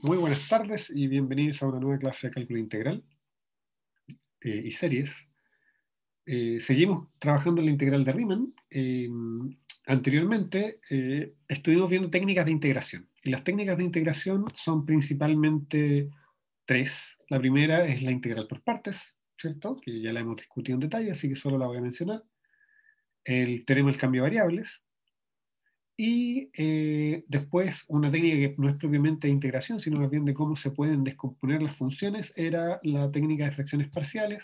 Muy buenas tardes y bienvenidos a una nueva clase de cálculo integral y series. Seguimos trabajando en la integral de Riemann. Anteriormente estuvimos viendo técnicas de integración. Y las técnicas de integración son principalmente tres. La primera es la integral por partes, ¿cierto? Que ya la hemos discutido en detalle, así que solo la voy a mencionar. El teorema del cambio de variables. Y después, una técnica que no es propiamente de integración, sino más bien de cómo se pueden descomponer las funciones, era la técnica de fracciones parciales,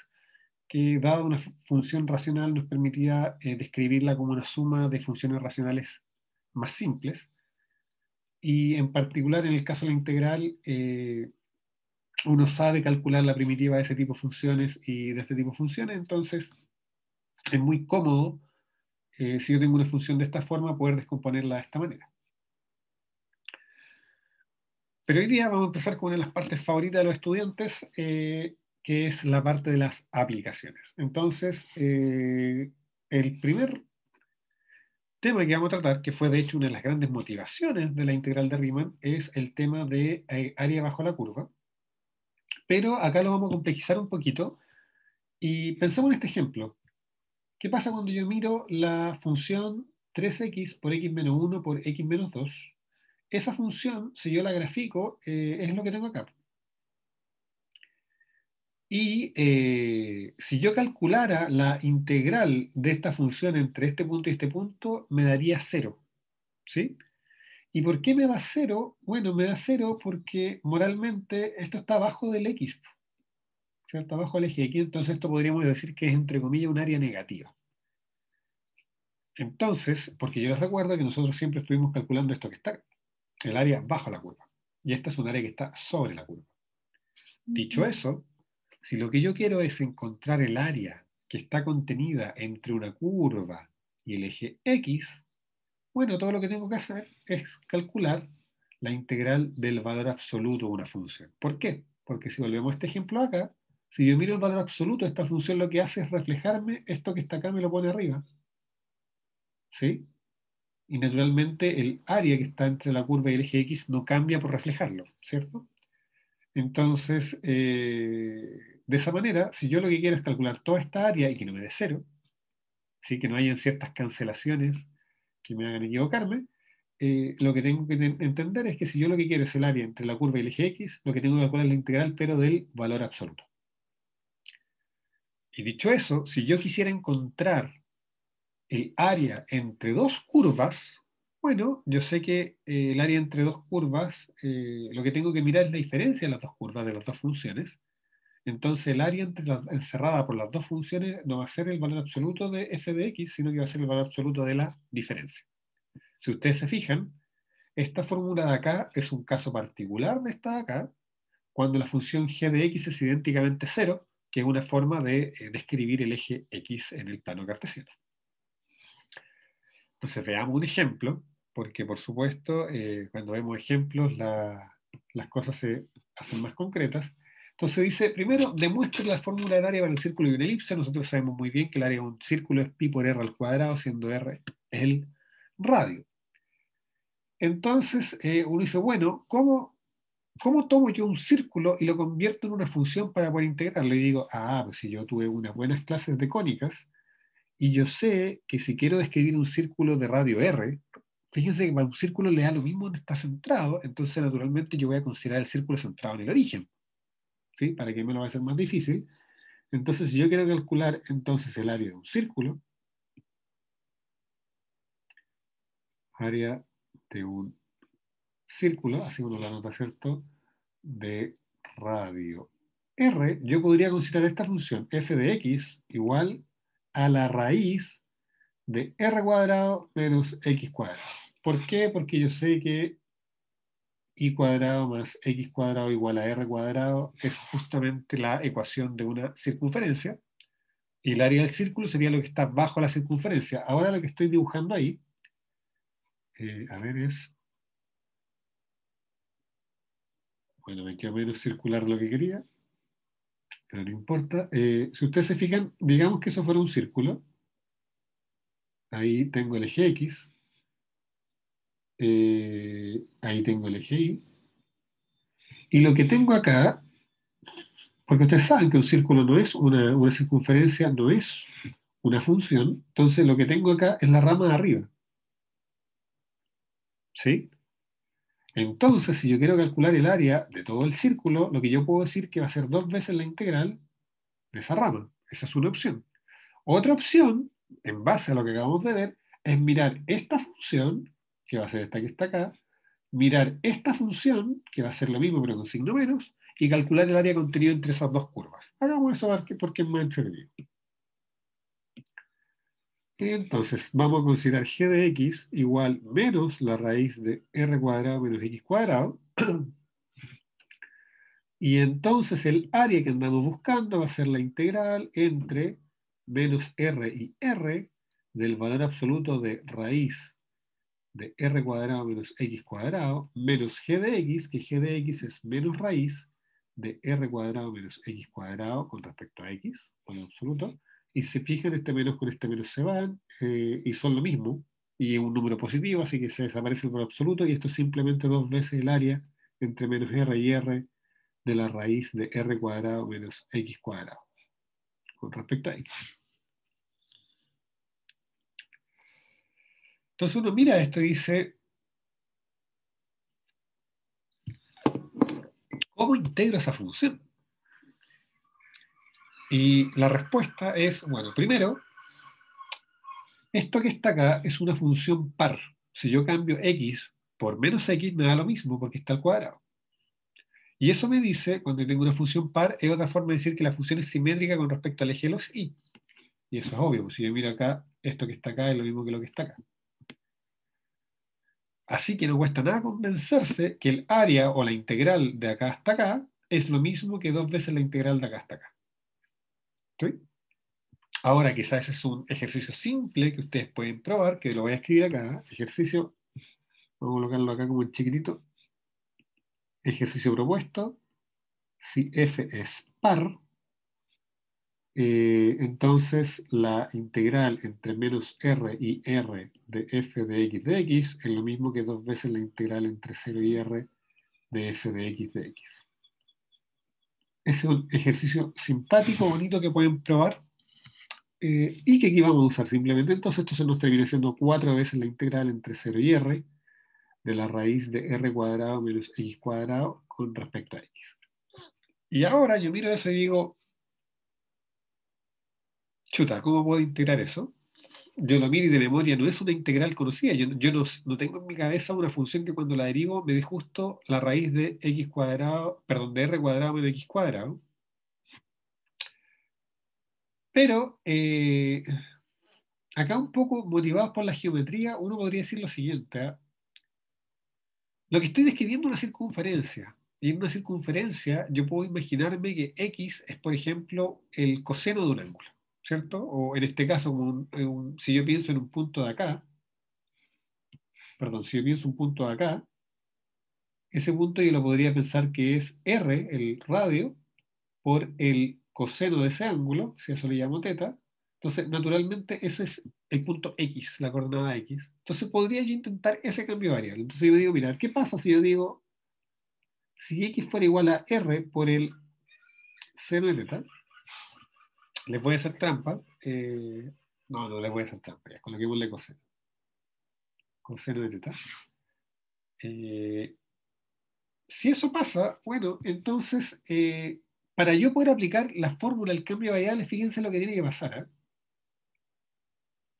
que dada una función racional nos permitía describirla como una suma de funciones racionales más simples. Y en particular, en el caso de la integral, uno sabe calcular la primitiva de ese tipo de funciones y de este tipo de funciones, entonces es muy cómodo, si yo tengo una función de esta forma, poder descomponerla de esta manera. Pero hoy día vamos a empezar con una de las partes favoritas de los estudiantes, que es la parte de las aplicaciones. Entonces, el primer tema que vamos a tratar, que fue de hecho una de las grandes motivaciones de la integral de Riemann, es el tema de área bajo la curva. Pero acá lo vamos a complejizar un poquito y pensemos en este ejemplo. ¿Qué pasa cuando yo miro la función 3x por x menos 1 por x menos 2? Esa función, si yo la grafico, es lo que tengo acá. Y si yo calculara la integral de esta función entre este punto y este punto, me daría 0. ¿Sí? ¿Y por qué me da 0? Bueno, me da 0 porque moralmente esto está abajo del x, ¿cierto? Abajo del eje x, entonces esto podríamos decir que es entre comillas un área negativa. Entonces, porque yo les recuerdo que nosotros siempre estuvimos calculando esto que está, el área bajo la curva. Y esta es un área que está sobre la curva. Dicho eso, si lo que yo quiero es encontrar el área que está contenida entre una curva y el eje X, bueno, todo lo que tengo que hacer es calcular la integral del valor absoluto de una función. ¿Por qué? Porque si volvemos a este ejemplo acá, si yo miro el valor absoluto, esta función lo que hace es reflejarme esto que está acá, me lo pone arriba. ¿Sí? Y naturalmente el área que está entre la curva y el eje X no cambia por reflejarlo, ¿cierto? Entonces, de esa manera, si yo lo que quiero es calcular toda esta área y que no me dé 0, ¿sí? Que no hayan ciertas cancelaciones que me hagan equivocarme, lo que tengo que entender es que si yo lo que quiero es el área entre la curva y el eje X, lo que tengo que calcular es la integral, pero del valor absoluto. Y dicho eso, si yo quisiera encontrar el área entre dos curvas, bueno, yo sé que el área entre dos curvas, lo que tengo que mirar es la diferencia de las dos curvas de las dos funciones. Entonces el área encerrada por las dos funciones no va a ser el valor absoluto de f de x, sino que va a ser el valor absoluto de la diferencia. Si ustedes se fijan, esta fórmula de acá es un caso particular de esta de acá, cuando la función g de x es idénticamente 0, que es una forma de describir el eje x en el plano cartesiano. Entonces veamos un ejemplo, porque por supuesto, cuando vemos ejemplos, las cosas se hacen más concretas. Entonces dice, primero, demuestre la fórmula del área para el círculo y una elipse. Nosotros sabemos muy bien que el área de un círculo es pi por r al cuadrado, siendo r el radio. Entonces uno dice, bueno, ¿cómo tomo yo un círculo y lo convierto en una función para poder integrarlo? Y digo, pues si yo tuve unas buenas clases de cónicas, y yo sé que si quiero describir un círculo de radio r, fíjense que para un círculo le da lo mismo donde está centrado, entonces naturalmente yo voy a considerar el círculo centrado en el origen, ¿sí? Para que me lo va a hacer más difícil. Entonces, si yo quiero calcular entonces el área de un círculo, área de un círculo, así uno la nota, ¿cierto? De radio r, yo podría considerar esta función f de x igual a la raíz de r cuadrado menos x cuadrado. ¿Por qué? Porque yo sé que y cuadrado más x cuadrado igual a r cuadrado es justamente la ecuación de una circunferencia, y el área del círculo sería lo que está bajo la circunferencia. Ahora lo que estoy dibujando ahí, a ver, bueno, me quedó menos circular lo que quería, pero no importa. Si ustedes se fijan, digamos que eso fuera un círculo, ahí tengo el eje X, ahí tengo el eje Y, Y lo que tengo acá, porque ustedes saben que un círculo no es una circunferencia, no es una función, entonces lo que tengo acá es la rama de arriba. ¿Sí? Entonces, si yo quiero calcular el área de todo el círculo, lo que yo puedo decir que va a ser 2 veces la integral de esa rama. Esa es una opción. Otra opción, en base a lo que acabamos de ver, es mirar esta función, que va a ser esta que está acá, mirar esta función, que va a ser lo mismo pero con signo menos, y calcular el área contenido entre esas dos curvas. Hagamos eso porque es más entretenido. Entonces, vamos a considerar g de x igual menos la raíz de r cuadrado menos x cuadrado. Y entonces el área que andamos buscando va a ser la integral entre menos r y r del valor absoluto de raíz de r cuadrado menos x cuadrado menos g de x, que g de x es menos raíz de r cuadrado menos x cuadrado con respecto a x, valor absoluto. Y se fijan, este menos con este menos se van y son lo mismo. Y es un número positivo, así que se desaparece el valor absoluto y esto es simplemente 2 veces el área entre menos r y r de la raíz de r cuadrado menos x cuadrado con respecto a x. Entonces uno mira esto y dice, ¿cómo integro esa función? Y la respuesta es, bueno, primero, esto que está acá es una función par. Si yo cambio x por menos x, me da lo mismo porque está al cuadrado. Y eso me dice, cuando tengo una función par, es otra forma de decir que la función es simétrica con respecto al eje de los y. Y eso es obvio, si yo miro acá, esto que está acá es lo mismo que lo que está acá. Así que no cuesta nada convencerse que el área o la integral de acá hasta acá es lo mismo que 2 veces la integral de acá hasta acá. ¿Sí? Ahora, quizás ese es un ejercicio simple que ustedes pueden probar, que lo voy a escribir acá. Ejercicio, vamos a colocarlo acá como en chiquitito. Ejercicio propuesto. Si f es par, entonces la integral entre menos r y r de f de x es lo mismo que 2 veces la integral entre 0 y r de f de x. Es un ejercicio simpático, bonito que pueden probar y que aquí vamos a usar simplemente. Entonces esto se nos termina siendo 4 veces la integral entre 0 y r de la raíz de r cuadrado menos x cuadrado con respecto a x. Y ahora yo miro eso y digo, chuta, ¿cómo puedo integrar eso? Yo lo miro y de memoria no es una integral conocida. Yo no tengo en mi cabeza una función que cuando la derivo me dé justo la raíz de x cuadrado, perdón, de r cuadrado menos x cuadrado. Pero acá un poco motivados por la geometría, uno podría decir lo siguiente. Lo que estoy describiendo es una circunferencia. Y en una circunferencia yo puedo imaginarme que x es, por ejemplo, el coseno de un ángulo, ¿cierto? O en este caso, si yo pienso en un punto de acá, perdón, si yo pienso un punto de acá, ese punto yo lo podría pensar que es r, el radio, por el coseno de ese ángulo, si eso le llamo teta. Entonces, naturalmente, ese es el punto x, la coordenada x. Entonces, podría yo intentar ese cambio de variable. Entonces, yo digo, mira, ¿qué pasa si yo digo, si x fuera igual a r por el seno de teta? Les voy a hacer trampa. No les voy a hacer trampa. Ya, coloquémosle coseno. Coseno de teta. Si eso pasa, bueno, entonces, para yo poder aplicar la fórmula del cambio de variable, fíjense lo que tiene que pasar.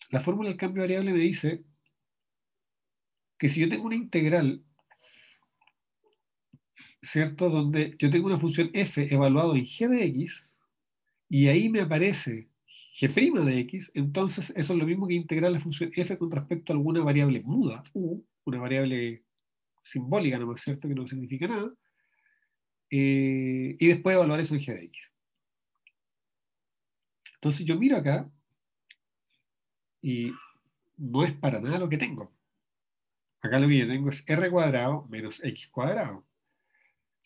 La fórmula del cambio de variable me dice que si yo tengo una integral, ¿cierto? Donde yo tengo una función f evaluado en g de x, y ahí me aparece g' de x, entonces eso es lo mismo que integrar la función f con respecto a alguna variable muda, u, una variable simbólica nomás, ¿cierto? Que no significa nada, y después evaluar eso en g de x. Entonces yo miro acá y no es para nada lo que tengo. Acá lo que yo tengo es r cuadrado menos x cuadrado.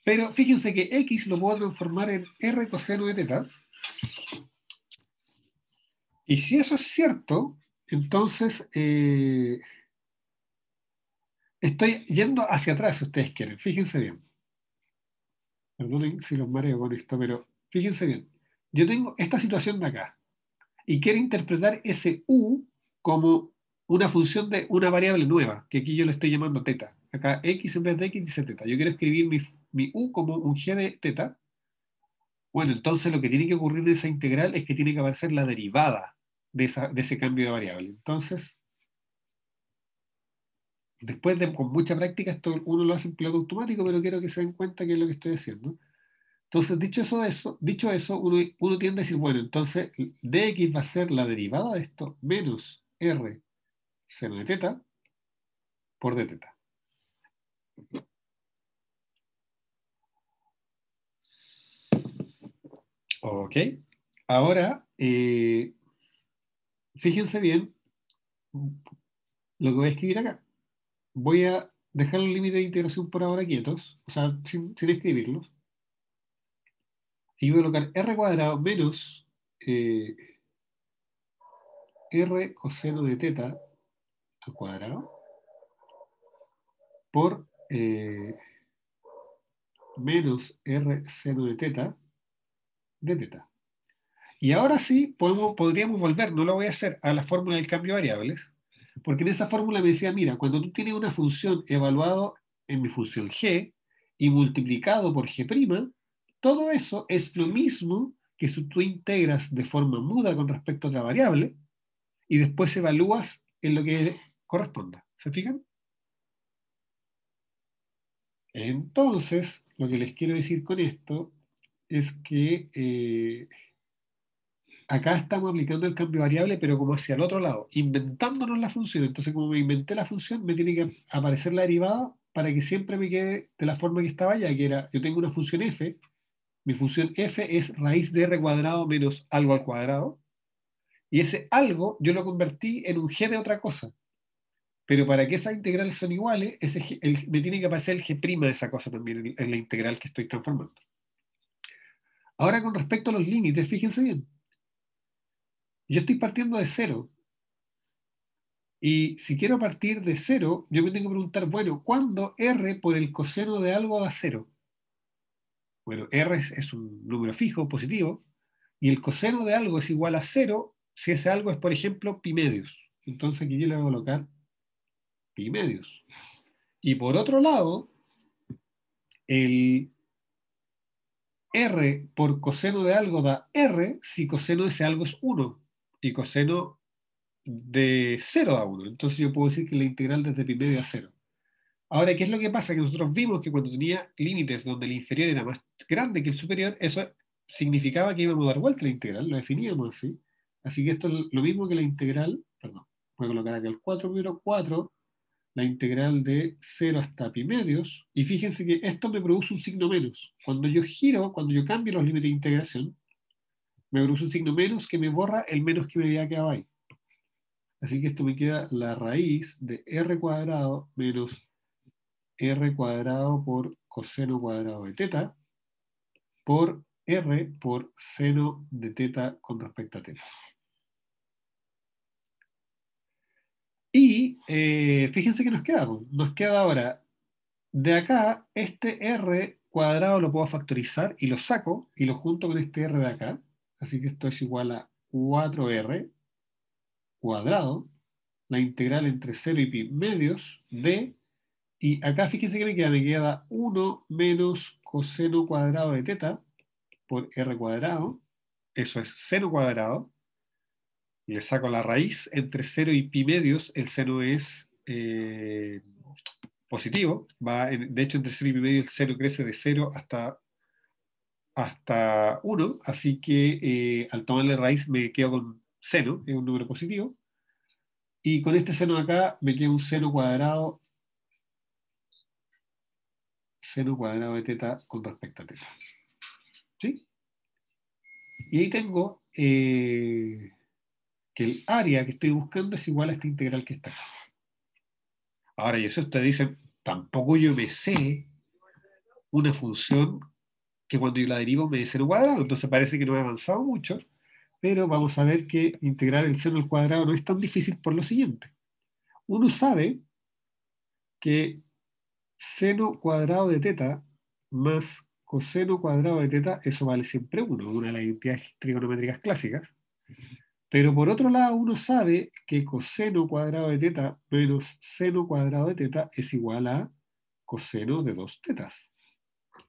Pero fíjense que x lo puedo transformar en r coseno de teta. Y si eso es cierto, entonces estoy yendo hacia atrás, si ustedes quieren. Fíjense bien. Perdonen si los mareo con esto, pero fíjense bien. Yo tengo esta situación de acá y quiero interpretar ese u como una función de una variable nueva, que aquí yo le estoy llamando teta. Acá x en vez de x dice teta. Yo quiero escribir mi u como un g de teta. Bueno, entonces lo que tiene que ocurrir en esa integral es que tiene que aparecer la derivada de ese cambio de variable. Entonces, después de con mucha práctica, esto uno lo hace en piloto automático, pero quiero que se den cuenta que es lo que estoy haciendo. Entonces, dicho eso uno tiende a decir, bueno, entonces dx va a ser la derivada de esto menos r seno de teta por d teta. Ok. Ahora, fíjense bien lo que voy a escribir acá. Voy a dejar los límites de integración por ahora quietos, o sea, sin escribirlos. Y voy a colocar r cuadrado menos eh, r coseno de teta al cuadrado por menos r seno de teta. Y ahora sí podríamos volver, no lo voy a hacer, a la fórmula del cambio de variables, porque en esa fórmula me decía, mira, cuando tú tienes una función evaluado en mi función g y multiplicado por g', todo eso es lo mismo que si tú integras de forma muda con respecto a otra variable y después evalúas en lo que corresponda. ¿Se fijan? Entonces, lo que les quiero decir con esto es que acá estamos aplicando el cambio de variable, pero como hacia el otro lado, inventándonos la función. Entonces, como me inventé la función, me tiene que aparecer la derivada para que siempre me quede de la forma que estaba ya, que era, yo tengo una función f, mi función f es raíz de r cuadrado menos algo al cuadrado, y ese algo yo lo convertí en un g de otra cosa. Pero para que esas integrales son iguales, me tiene que aparecer el g' de esa cosa también en la integral que estoy transformando. Ahora, con respecto a los límites, fíjense bien. Yo estoy partiendo de cero. Y si quiero partir de cero, yo me tengo que preguntar, bueno, ¿cuándo r por el coseno de algo da cero? Bueno, r es un número fijo, positivo, y el coseno de algo es igual a cero si ese algo es, por ejemplo, pi medios. Entonces aquí yo le voy a colocar pi medios. Y por otro lado, el r por coseno de algo da r si coseno de ese algo es 1 y coseno de cero da 1. Entonces yo puedo decir que la integral desde pi medio a cero. Ahora, ¿qué es lo que pasa? Que nosotros vimos que cuando tenía límites donde el inferior era más grande que el superior, eso significaba que íbamos a dar vuelta a la integral, lo definíamos así. Así que esto es lo mismo que la integral, perdón, voy a colocar acá el 4 primero, 4, la integral de 0 hasta pi medios, y fíjense que esto me produce un signo menos. Cuando yo giro, cuando yo cambio los límites de integración, me produce un signo menos que me borra el menos que me había quedado ahí. Así que esto me queda la raíz de r cuadrado menos r cuadrado por coseno cuadrado de teta por r por seno de teta con respecto a teta. Y fíjense que nos queda ahora, de acá, este r cuadrado lo puedo factorizar y lo saco y lo junto con este r de acá. Así que esto es igual a 4r cuadrado, la integral entre 0 y pi medios de, y acá fíjense que me queda 1 menos coseno cuadrado de teta por r cuadrado, eso es seno cuadrado, le saco la raíz entre 0 y pi medios, el seno es positivo, de hecho entre 0 y pi medio el seno crece de 0 hasta 1, así que al tomarle raíz me quedo con seno, es un número positivo, y con este seno de acá me queda un seno cuadrado de teta con respecto a teta. ¿Sí? Y ahí tengo que el área que estoy buscando es igual a esta integral que está acá. Ahora, y eso ustedes dicen, tampoco yo me sé una función que cuando yo la derivo me dé cero cuadrado, entonces parece que no he avanzado mucho, pero vamos a ver que integrar el seno al cuadrado no es tan difícil por lo siguiente. Uno sabe que seno cuadrado de teta más coseno cuadrado de teta, eso vale siempre 1, una de las identidades trigonométricas clásicas. Pero por otro lado, uno sabe que coseno cuadrado de teta menos seno cuadrado de teta es igual a coseno de 2 tetas.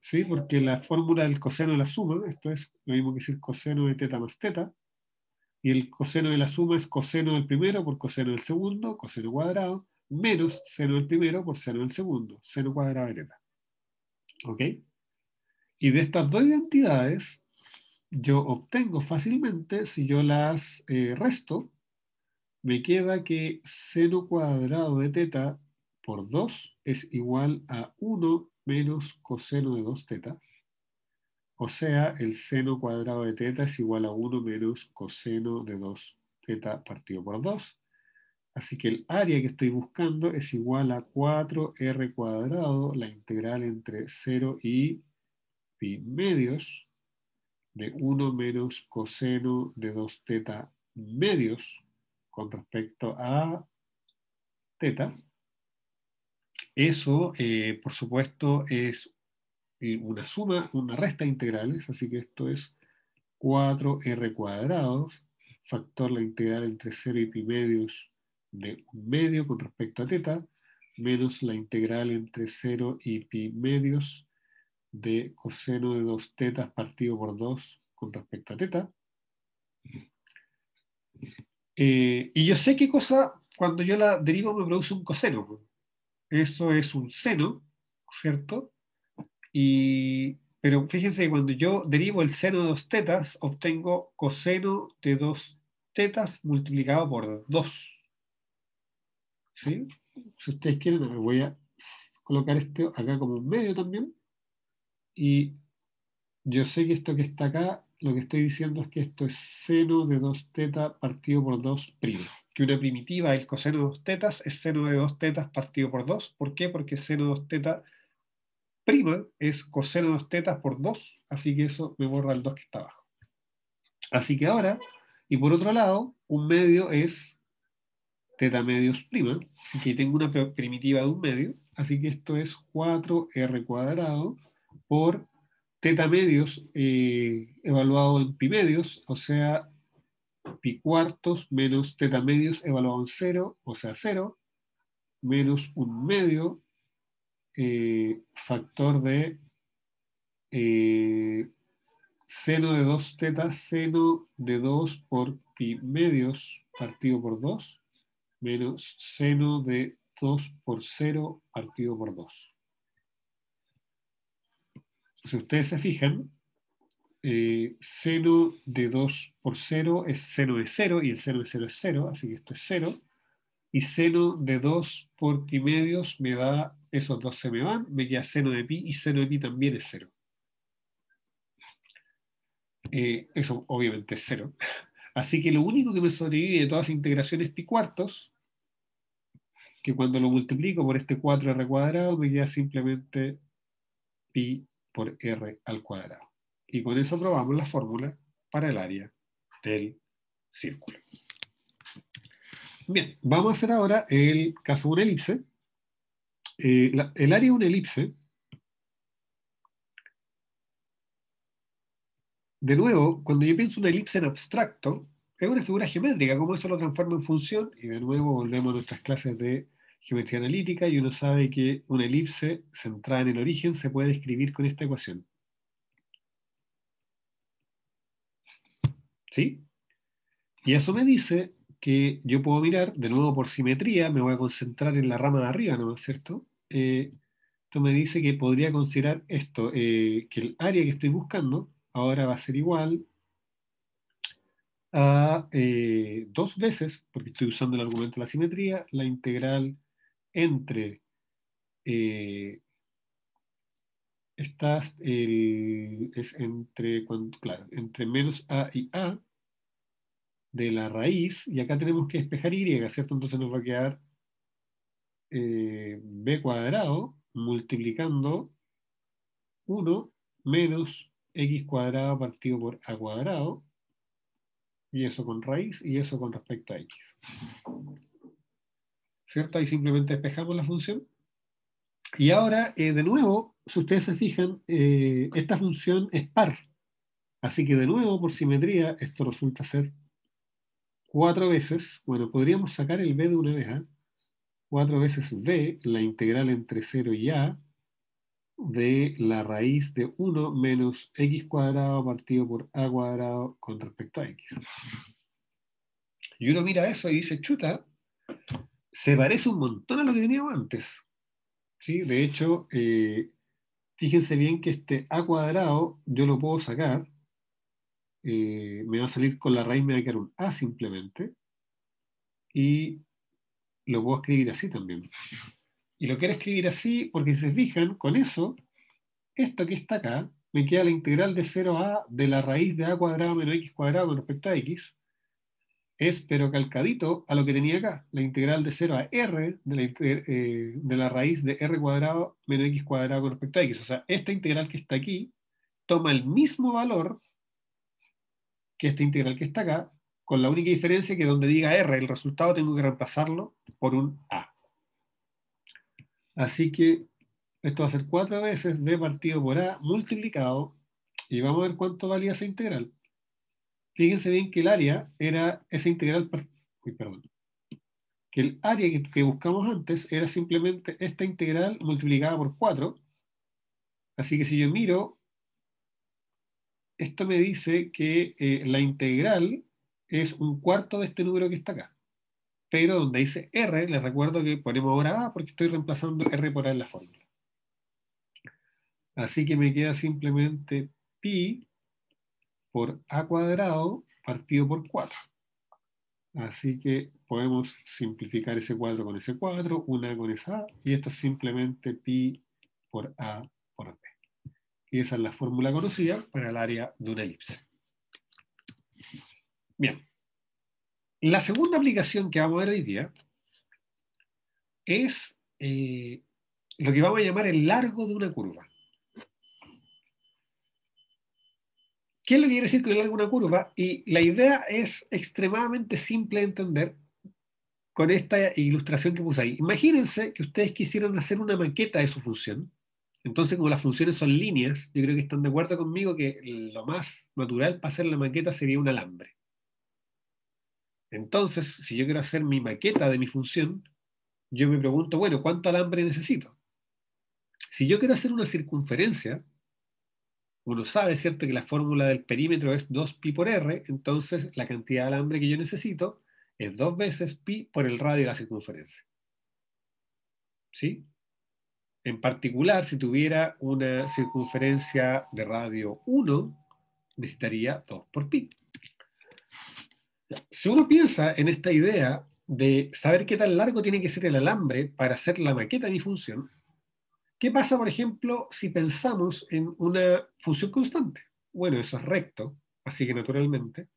¿Sí? Porque la fórmula del coseno de la suma, esto es lo mismo que decir coseno de teta más teta, y el coseno de la suma es coseno del primero por coseno del segundo, coseno cuadrado, menos seno del primero por seno del segundo, seno cuadrado de teta. ¿Ok? Y de estas dos identidades, yo obtengo fácilmente, si yo las resto, me queda que seno cuadrado de teta por 2 es igual a 1 menos coseno de 2 teta. O sea, el seno cuadrado de teta es igual a 1 menos coseno de 2 teta partido por 2. Así que el área que estoy buscando es igual a 4r cuadrado, la integral entre 0 y pi medios, de 1 menos coseno de 2 teta medios con respecto a teta. Eso, por supuesto, es una suma, una resta de integrales, así que esto es 4r cuadrado, factor la integral entre 0 y pi medios de 1 medio con respecto a teta, menos la integral entre 0 y pi medios de coseno de 2 tetas partido por 2 con respecto a teta. Y yo sé qué cosa, cuando yo la derivo, me produce un coseno. Eso es un seno, ¿cierto? Pero fíjense que cuando yo derivo el seno de 2 tetas, obtengo coseno de 2 tetas multiplicado por 2. ¿Sí? Si ustedes quieren, me voy a colocar esto acá como un medio también. Y yo sé que esto que está acá, lo que estoy diciendo es que esto es seno de 2 tetas partido por 2 primo. Que una primitiva del coseno de 2 tetas es seno de 2 tetas partido por 2. ¿Por qué? Porque seno de 2 tetas prima es coseno de 2 tetas por 2, así que eso me borra el 2 que está abajo. Así que ahora, y por otro lado, un medio es teta medios prima, así que tengo una primitiva de un medio, así que esto es 4r cuadrado por teta medios evaluado en pi medios, o sea, pi cuartos menos teta medios evaluado en 0, o sea, 0, menos un medio factor de seno de 2 tetas, seno de 2 por pi medios partido por 2, menos seno de 2 por 0 partido por 2. Si ustedes se fijan, seno de 2 por 0 es seno de 0, y el seno de 0 es 0, así que esto es 0. Y seno de 2 por pi medios me da, esos dos se me van, me queda seno de pi, y seno de pi también es 0. Eso obviamente es 0. Así que lo único que me sobrevive de todas las integraciones pi cuartos, que cuando lo multiplico por este 4r cuadrado, me queda simplemente pi por r al cuadrado. Y con eso probamos la fórmula para el área del círculo. Bien, vamos a hacer ahora el caso de una elipse. El área de una elipse, de nuevo, cuando yo pienso una elipse en abstracto, es una figura geométrica, como eso lo transforma en función, y de nuevo volvemos a nuestras clases de geometría analítica, y uno sabe que una elipse centrada en el origen se puede escribir con esta ecuación. ¿Sí? Y eso me dice que yo puedo mirar, de nuevo por simetría, me voy a concentrar en la rama de arriba, ¿no es cierto? Esto me dice que podría considerar esto, que el área que estoy buscando ahora va a ser igual a 2 veces, porque estoy usando el argumento de la simetría, la integral entre es entre, claro, entre menos a y a de la raíz, y acá tenemos que despejar y, ¿cierto? Entonces nos va a quedar b cuadrado multiplicando 1 menos x cuadrado partido por a cuadrado, y eso con raíz, y eso con respecto a x. ¿Cierto? Ahí simplemente despejamos la función. Y ahora, de nuevo, si ustedes se fijan, esta función es par. Así que de nuevo, por simetría, esto resulta ser 4 veces, bueno, podríamos sacar el b de una vez, ¿eh? 4 veces b, la integral entre 0 y a, de la raíz de 1 menos x cuadrado partido por a cuadrado con respecto a x. Y uno mira eso y dice, chuta, se parece un montón a lo que teníamos antes. ¿Sí? De hecho, fíjense bien que este a cuadrado yo lo puedo sacar, me va a salir con la raíz, me va a quedar un a simplemente, y lo puedo escribir así también. Y lo quiero escribir así porque si se fijan, con eso, esto que está acá, me queda la integral de 0 a de la raíz de a cuadrado menos x cuadrado con respecto a x, es pero calcadito a lo que tenía acá, la integral de 0 a r de la raíz de r cuadrado menos x cuadrado con respecto a x. O sea, esta integral que está aquí toma el mismo valor que esta integral que está acá, con la única diferencia que donde diga r, el resultado tengo que reemplazarlo por un a. Así que esto va a ser 4 veces b partido por a multiplicado, y vamos a ver cuánto valía esa integral. Fíjense bien que el área era esa integral, perdón, que el área que buscamos antes era simplemente esta integral multiplicada por 4. Así que si yo miro, esto me dice que la integral es un cuarto de este número que está acá. Pero donde dice r, les recuerdo que ponemos ahora a porque estoy reemplazando r por a en la fórmula. Así que me queda simplemente pi por a cuadrado partido por 4. Así que podemos simplificar ese cuadro con ese cuadro, una con esa a, y esto es simplemente pi por a por b. Y esa es la fórmula conocida para el área de una elipse. Bien. La segunda aplicación que vamos a ver hoy día es lo que vamos a llamar el largo de una curva. ¿Qué es lo que quiere decir con el largo de una curva? Y la idea es extremadamente simple de entender con esta ilustración que puse ahí. Imagínense que ustedes quisieran hacer una maqueta de su función. Entonces, como las funciones son líneas, yo creo que están de acuerdo conmigo que lo más natural para hacer la maqueta sería un alambre. Entonces, si yo quiero hacer mi maqueta de mi función, yo me pregunto, bueno, ¿cuánto alambre necesito? Si yo quiero hacer una circunferencia, uno sabe, ¿cierto?, que la fórmula del perímetro es 2pi por r, entonces la cantidad de alambre que yo necesito es 2 veces pi por el radio de la circunferencia. ¿Sí? En particular, si tuviera una circunferencia de radio 1, necesitaría 2 por pi. Si uno piensa en esta idea de saber qué tan largo tiene que ser el alambre para hacer la maqueta de mi función, ¿qué pasa, por ejemplo, si pensamos en una función constante? Bueno, eso es recto, así que naturalmente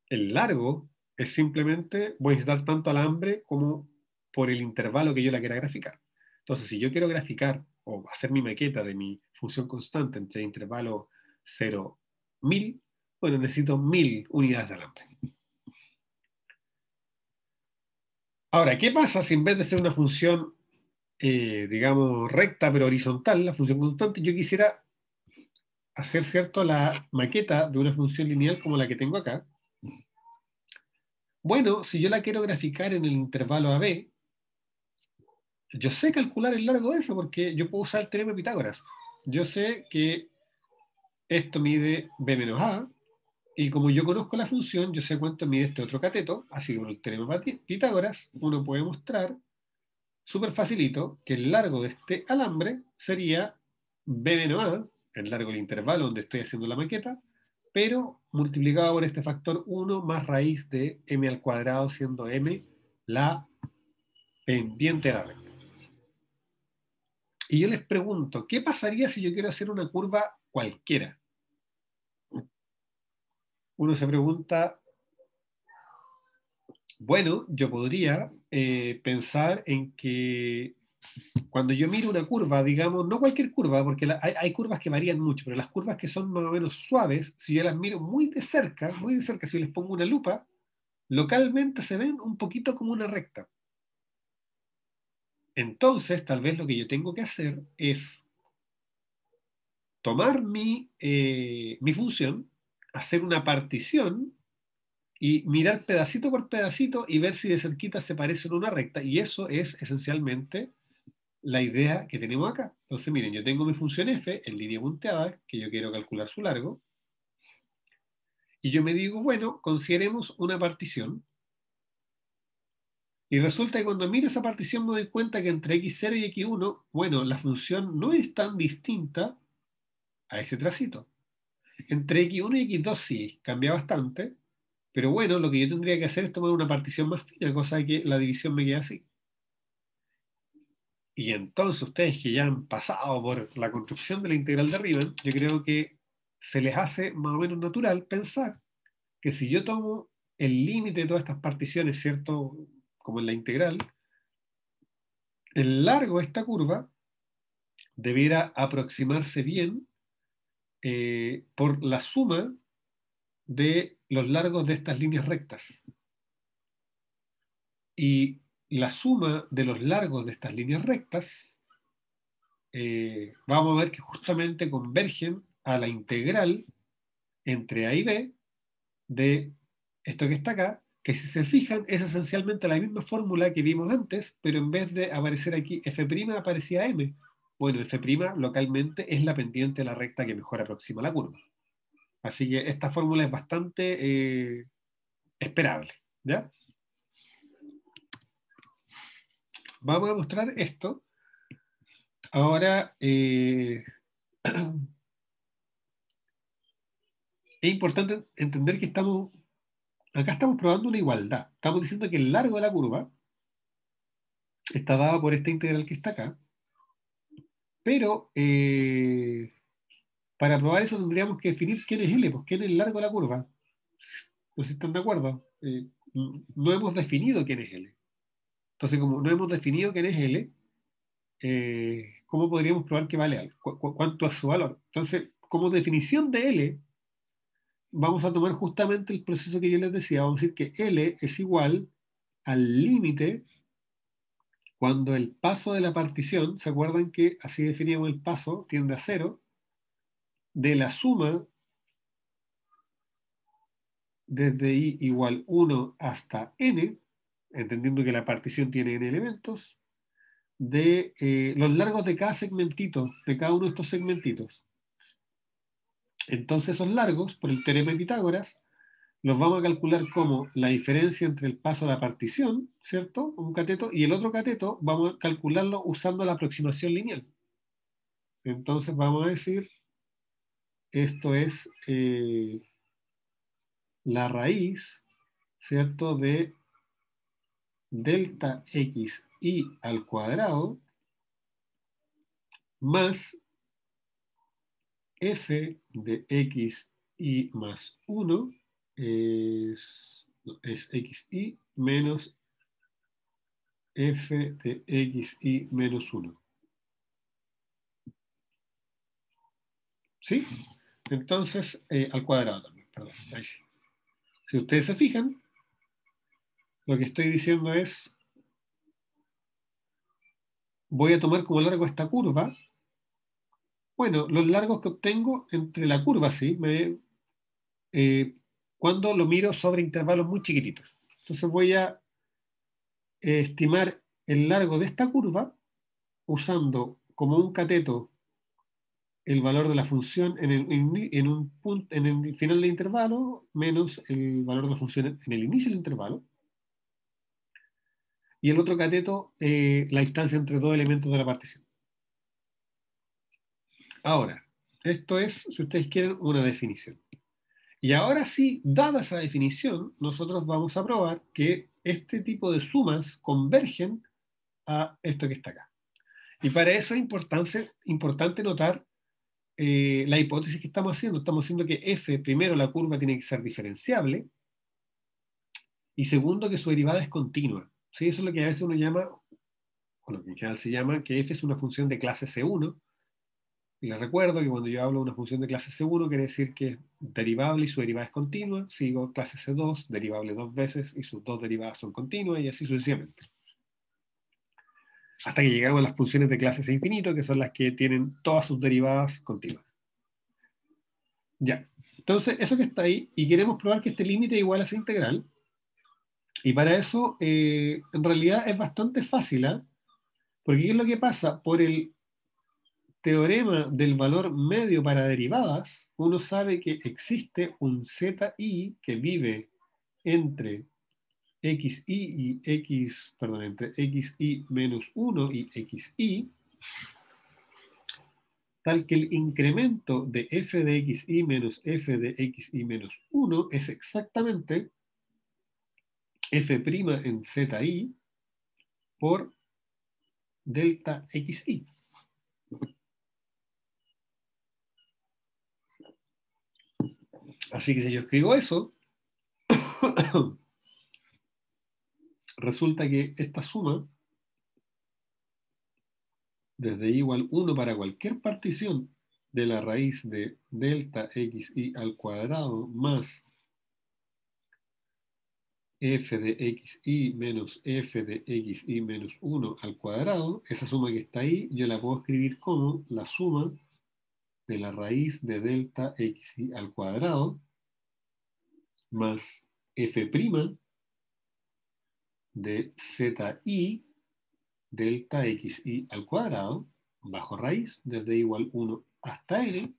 el largo es simplemente, voy a necesitar tanto alambre como por el intervalo que yo la quiera graficar. Entonces, si yo quiero graficar o hacer mi maqueta de mi función constante entre intervalo 0, 1000, bueno, necesito 1000 unidades de alambre. Ahora, ¿qué pasa si en vez de ser una función, digamos, recta pero horizontal, la función constante, yo quisiera hacer, ¿cierto?, la maqueta de una función lineal como la que tengo acá? Bueno, si yo la quiero graficar en el intervalo AB, yo sé calcular el largo de eso porque yo puedo usar el teorema de Pitágoras. Yo sé que esto mide b menos a, y como yo conozco la función, yo sé cuánto mide este otro cateto, así que con el teorema de Pitágoras uno puede mostrar, súper facilito, que el largo de este alambre sería b menos a, el largo del intervalo donde estoy haciendo la maqueta, pero multiplicado por este factor 1 más raíz de m al cuadrado, siendo m la pendiente de la recta. Y yo les pregunto, ¿qué pasaría si yo quiero hacer una curva cualquiera? Uno se pregunta, bueno, yo podría pensar en que cuando yo miro una curva, digamos, no cualquier curva, porque hay curvas que varían mucho, pero las curvas que son más o menos suaves, si yo las miro muy de cerca, si yo les pongo una lupa, localmente se ven un poquito como una recta. Entonces, tal vez lo que yo tengo que hacer es tomar mi función, hacer una partición y mirar pedacito por pedacito y ver si de cerquita se parecen a una recta. Y eso es esencialmente la idea que tenemos acá. Entonces, miren, yo tengo mi función f en línea punteada, que yo quiero calcular su largo, y yo me digo, bueno, consideremos una partición. Y resulta que cuando miro esa partición me doy cuenta que entre x0 y x1, bueno, la función no es tan distinta a ese tracito. Entre x1 y x2 sí, cambia bastante, pero bueno, lo que yo tendría que hacer es tomar una partición más fina, cosa de que la división me quede así. Y entonces ustedes que ya han pasado por la construcción de la integral de Riemann, yo creo que se les hace más o menos natural pensar que si yo tomo el límite de todas estas particiones, ¿cierto? Como en la integral, el largo de esta curva debiera aproximarse bien por la suma de los largos de estas líneas rectas. Y la suma de los largos de estas líneas rectas, vamos a ver que justamente convergen a la integral entre A y B de esto que está acá, que si se fijan es esencialmente la misma fórmula que vimos antes, pero en vez de aparecer aquí f' aparecía m. Bueno, f' localmente es la pendiente de la recta que mejor aproxima la curva. Así que esta fórmula es bastante esperable, ¿ya? Vamos a mostrar esto. Ahora, es importante entender que acá estamos probando una igualdad. Estamos diciendo que el largo de la curva está dado por esta integral que está acá, pero para probar eso tendríamos que definir quién es L, pues quién es el largo de la curva. No sé si están de acuerdo. No hemos definido quién es L. Entonces, como no hemos definido quién es L, ¿cómo podríamos probar que vale algo? ¿Cuánto es su valor? Entonces, como definición de L, vamos a tomar justamente el proceso que yo les decía. Vamos a decir que L es igual al límite cuando el paso de la partición, ¿se acuerdan que así definíamos el paso, tiende a cero, de la suma desde i igual 1 hasta n, entendiendo que la partición tiene n elementos, de los largos de cada segmentito, de cada uno de estos segmentitos. Entonces esos largos, por el teorema de Pitágoras, los vamos a calcular como la diferencia entre el paso de la partición, ¿cierto? Un cateto, y el otro cateto vamos a calcularlo usando la aproximación lineal. Entonces vamos a decir, esto es la raíz, ¿cierto? De delta x i al cuadrado más f de x i más 1 es x i menos f de x i menos 1. ¿Sí? Entonces, al cuadrado también, perdón. Ahí sí. Si ustedes se fijan, lo que estoy diciendo es, voy a tomar como largo esta curva. Bueno, los largos que obtengo entre la curva, sí, eh, cuando lo miro sobre intervalos muy chiquititos. Entonces voy a estimar el largo de esta curva usando como un cateto el valor de la función en el final del intervalo menos el valor de la función en el inicio del intervalo. Y el otro cateto, la distancia entre dos elementos de la partición. Ahora, esto es, si ustedes quieren, una definición. Y ahora sí, dada esa definición, nosotros vamos a probar que este tipo de sumas convergen a esto que está acá. Y para eso es importante notar la hipótesis que estamos haciendo. Estamos haciendo que f, primero, la curva tiene que ser diferenciable, y segundo, que su derivada es continua. ¿Sí? Eso es lo que a veces uno llama, o lo que en general se llama, que f es una función de clase C1. Y les recuerdo que cuando yo hablo de una función de clase C1, quiere decir que es derivable y su derivada es continua. Sigo clase C2, derivable dos veces y sus dos derivadas son continuas, y así sucesivamente. hasta que llegamos a las funciones de clase C infinito, que son las que tienen todas sus derivadas continuas. Ya, entonces eso que está ahí, y queremos probar que este límite es igual a esa integral, y para eso en realidad es bastante fácil, ¿eh? Porque ¿qué es lo que pasa? Por el teorema del valor medio para derivadas, uno sabe que existe un ZI que vive entre entre xi menos 1 y xi, tal que el incremento de f de xi menos f de xi menos 1 es exactamente f' en zi por delta xi. Así que si yo escribo eso, resulta que esta suma, desde i igual 1 para cualquier partición de la raíz de delta xi al cuadrado más f de xi menos f de xi menos 1 al cuadrado, esa suma que está ahí, yo la puedo escribir como la suma de la raíz de delta xi al cuadrado más f' de zi delta xi al cuadrado bajo raíz desde igual 1 hasta n.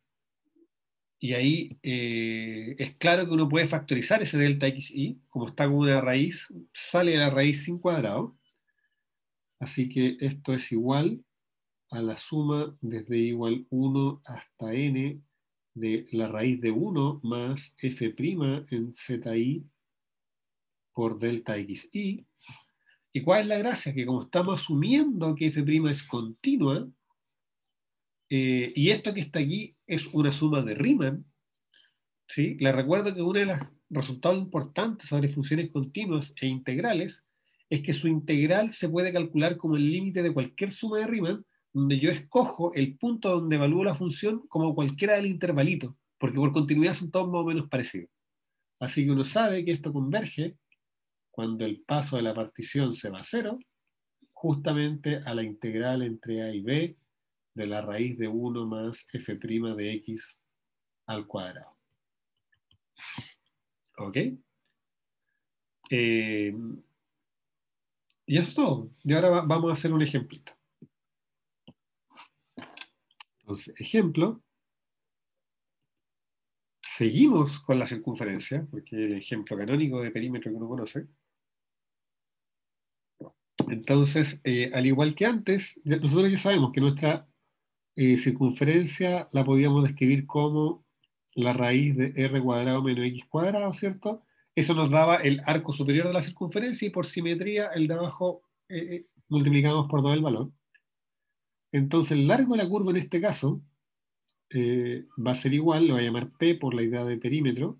Y ahí es claro que uno puede factorizar ese delta xi, como está con una raíz, sale de la raíz sin cuadrado. Así que esto es igual a la suma desde igual 1 hasta n de la raíz de 1 más f' en zi por delta xi. ¿Y cuál es la gracia? Que como estamos asumiendo que f' es continua, y esto que está aquí es una suma de Riemann, ¿sí? Les recuerdo que uno de los resultados importantes sobre funciones continuas e integrales es que su integral se puede calcular como el límite de cualquier suma de Riemann, donde yo escojo el punto donde evalúo la función como cualquiera del intervalito, porque por continuidad son todos más o menos parecidos. Así que uno sabe que esto converge cuando el paso de la partición se va a cero, justamente a la integral entre a y b de la raíz de 1 más f' de x al cuadrado. ¿Ok? Y eso es todo. Y ahora vamos a hacer un ejemplito. Entonces, ejemplo. Seguimos con la circunferencia, porque es el ejemplo canónico de perímetro que uno conoce. Entonces, al igual que antes, nosotros ya sabemos que nuestra circunferencia la podíamos describir como la raíz de r cuadrado menos x cuadrado, ¿cierto? Eso nos daba el arco superior de la circunferencia y por simetría el de abajo multiplicamos por 2 el valor. Entonces el largo de la curva en este caso va a ser igual, lo voy a llamar P por la idea de perímetro.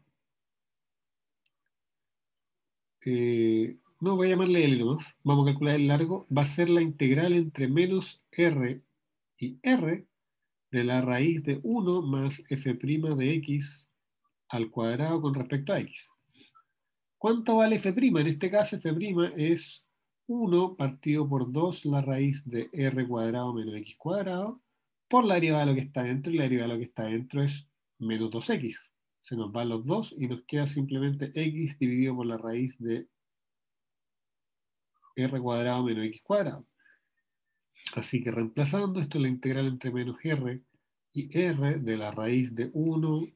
No, voy a llamarle L nomás. Vamos a calcular el largo. Va a ser la integral entre menos R y R de la raíz de 1 más f' de x al cuadrado con respecto a x. ¿Cuánto vale f'? En este caso f' es 1 partido por 2 la raíz de r cuadrado menos x cuadrado por la derivada de lo que está dentro, y la derivada de lo que está dentro es menos 2x. Se nos van los 2 y nos queda simplemente x dividido por la raíz de r cuadrado menos x cuadrado. Así que reemplazando esto, la integral entre menos r y r de la raíz de 1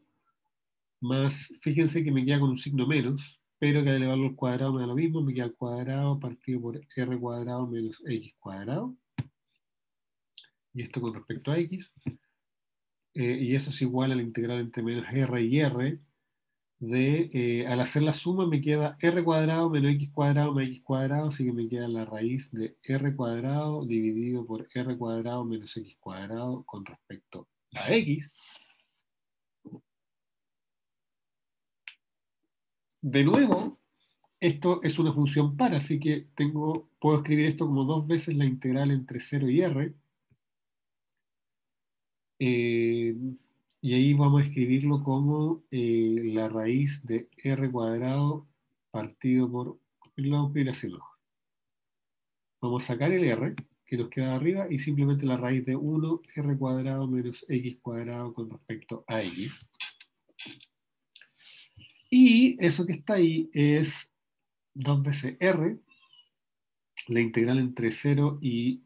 más, fíjense que me queda con un signo menos, pero que al elevarlo al cuadrado me da lo mismo, me queda al cuadrado partido por r cuadrado menos x cuadrado. Y esto con respecto a x. Y eso es igual a la integral entre menos r y r de, al hacer la suma me queda r cuadrado menos x cuadrado más x cuadrado, así que me queda la raíz de r cuadrado dividido por r cuadrado menos x cuadrado con respecto a x. De nuevo, esto es una función par, así que puedo escribir esto como 2 veces la integral entre 0 y r. Y ahí vamos a escribirlo como la raíz de r cuadrado partido por... Lo vamos a escribir así mejor. Vamos a sacar el r. que nos queda arriba y simplemente la raíz de 1 r cuadrado menos x cuadrado con respecto a x. Y eso que está ahí es 2 veces r, la integral entre 0 y...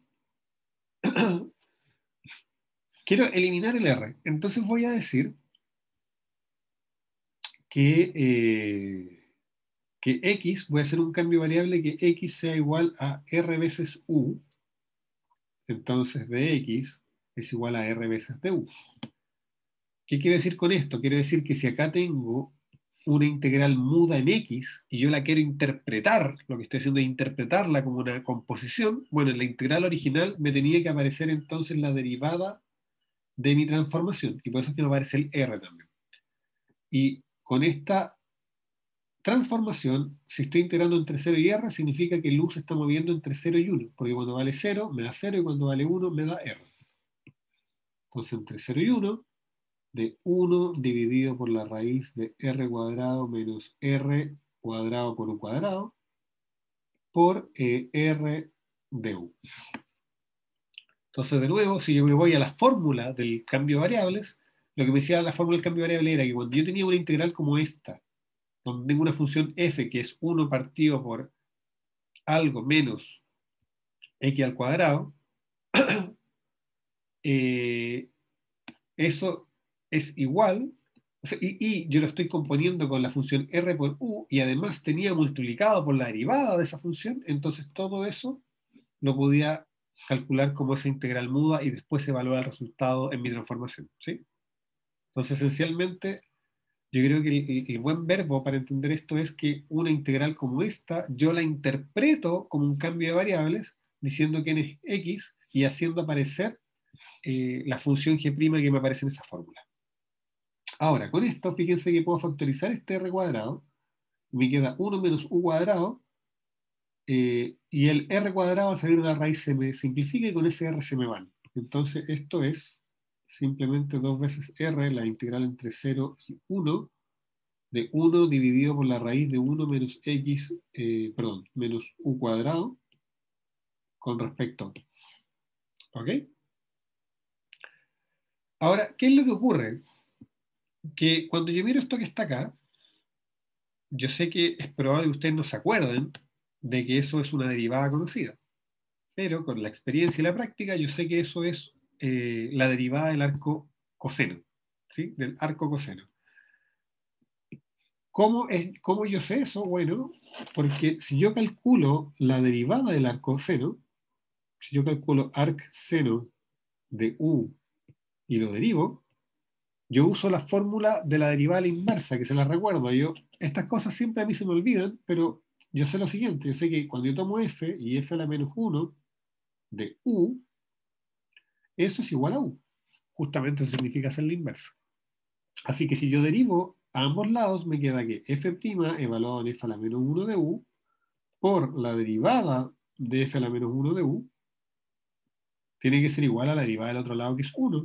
Quiero eliminar el r. Entonces voy a decir que x, voy a hacer un cambio variable que x sea igual a r veces u. Entonces de x es igual a r veces de u. ¿Qué quiero decir con esto? Quiero decir que si acá tengo una integral muda en x y yo la quiero interpretar, lo que estoy haciendo es interpretarla como una composición, bueno, en la integral original me tenía que aparecer entonces la derivada de mi transformación, y por eso es que me aparece el r también. Y con esta transformación, si estoy integrando entre 0 y r, significa que el u se está moviendo entre 0 y 1, porque cuando vale 0 me da 0 y cuando vale 1 me da r. Entonces entre 0 y 1, de 1 dividido por la raíz de r cuadrado menos r cuadrado por u cuadrado por r de u. Entonces, de nuevo, si yo me voy a la fórmula del cambio de variables, lo que me decía la fórmula del cambio de variables era que cuando yo tenía una integral como esta, donde tengo una función f que es 1 partido por algo menos x al cuadrado, eso es igual, o sea, y yo lo estoy componiendo con la función r por u, y además tenía multiplicado por la derivada de esa función, entonces todo eso lo podía calcular como esa integral muda y después evaluar el resultado en mi transformación, ¿sí? Entonces, esencialmente, yo creo que el buen verbo para entender esto es que una integral como esta, yo la interpreto como un cambio de variables, diciendo quién es x y haciendo aparecer la función g' que me aparece en esa fórmula. Ahora, con esto, fíjense que puedo factorizar este r cuadrado, me queda 1 menos u cuadrado, y el r cuadrado al salir de la raíz se me simplifica y con ese r se me van. Entonces esto es simplemente 2 veces r, la integral entre 0 y 1, de 1 dividido por la raíz de 1 menos x, perdón, menos u cuadrado con respecto a otro. ¿Ok? Ahora, ¿qué es lo que ocurre? Que cuando yo miro esto que está acá, yo sé que es probable que ustedes no se acuerden de que eso es una derivada conocida. Pero con la experiencia y la práctica yo sé que eso es la derivada del arco coseno, ¿sí? Del arco coseno. ¿Cómo yo sé eso? Bueno, porque si yo calculo la derivada del arco seno, si yo calculo arc seno de u y lo derivo, yo uso la fórmula de la derivada a la inversa, que se la recuerdo. Estas cosas siempre a mí se me olvidan, pero yo sé lo siguiente, yo sé que cuando yo tomo f y f a la menos 1 de u, eso es igual a u. Justamente eso significa hacer la inversa. Así que si yo derivo a ambos lados, me queda que f' evaluado en f a la menos 1 de u por la derivada de f a la menos 1 de u tiene que ser igual a la derivada del otro lado, que es 1.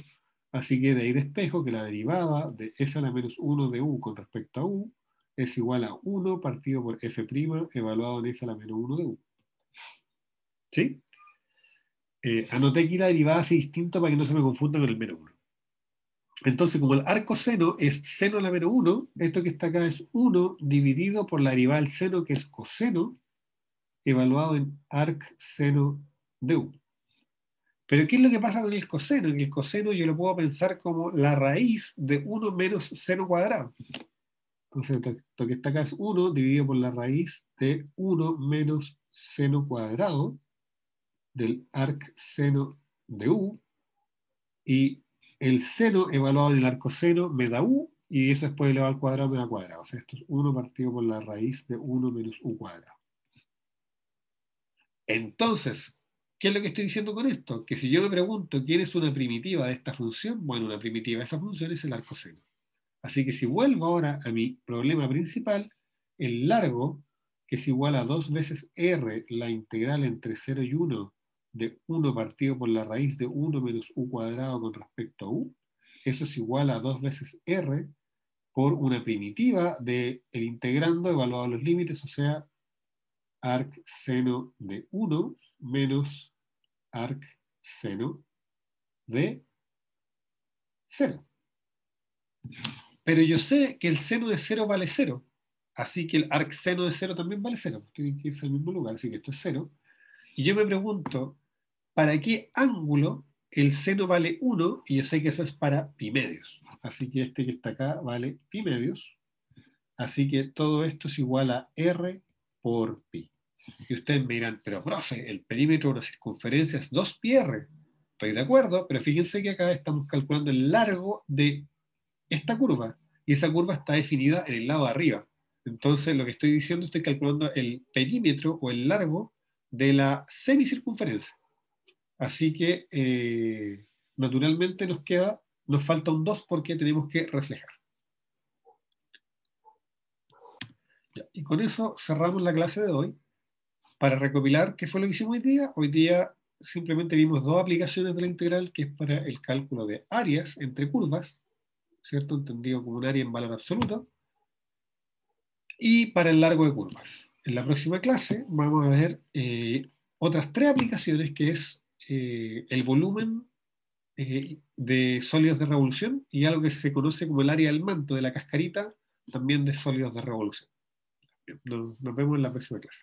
Así que de ahí despejo que la derivada de f a la menos 1 de u con respecto a u es igual a 1 partido por f' evaluado en f a la menos 1 de u. ¿Sí? Anoté aquí la derivada así distinto para que no se me confunda con el menos 1. Entonces, como el arco seno es seno a la menos 1, esto que está acá es 1 dividido por la derivada del seno, que es coseno, evaluado en arc seno de u. Pero ¿qué es lo que pasa con el coseno? En el coseno yo lo puedo pensar como la raíz de 1 menos seno cuadrado. Entonces, esto que está acá es 1 dividido por la raíz de 1 menos seno cuadrado del arc seno de u, y el seno evaluado en el arcoseno me da u, y eso después elevado al cuadrado me da cuadrado. O sea, esto es 1 partido por la raíz de 1 menos u cuadrado. Entonces, ¿qué es lo que estoy diciendo con esto? Que si yo me pregunto quién es una primitiva de esta función, bueno, una primitiva de esa función es el arcoseno. Así que si vuelvo ahora a mi problema principal, el largo, que es igual a 2 veces r, la integral entre 0 y 1 de 1 partido por la raíz de 1 menos u cuadrado con respecto a u, eso es igual a 2 veces r por una primitiva del integrando evaluado a los límites, o sea, arc seno de 1 menos arc seno de 0. Pero yo sé que el seno de 0 vale 0. Así que el arc seno de 0 también vale 0. Tiene que irse al mismo lugar, así que esto es 0. Y yo me pregunto, ¿para qué ángulo el seno vale 1? Y yo sé que eso es para pi medios. Así que este que está acá vale pi medios. Así que todo esto es igual a r por pi. Y ustedes me dirán, pero profe, el perímetro de una circunferencia es 2πr. Estoy de acuerdo, pero fíjense que acá estamos calculando el largo de esta curva. Y esa curva está definida en el lado de arriba. Entonces, lo que estoy diciendo, estoy calculando el perímetro o el largo de la semicircunferencia. Así que, naturalmente nos falta un 2 porque tenemos que reflejar. Ya, y con eso cerramos la clase de hoy. Para recopilar qué fue lo que hicimos hoy día simplemente vimos dos aplicaciones de la integral, que es para el cálculo de áreas entre curvas, ¿cierto? Entendido como un área en valor absoluto, y para el largo de curvas. En la próxima clase vamos a ver otras tres aplicaciones, que es el volumen de sólidos de revolución y algo que se conoce como el área del manto de la cascarita, también de sólidos de revolución. Nos vemos en la próxima clase.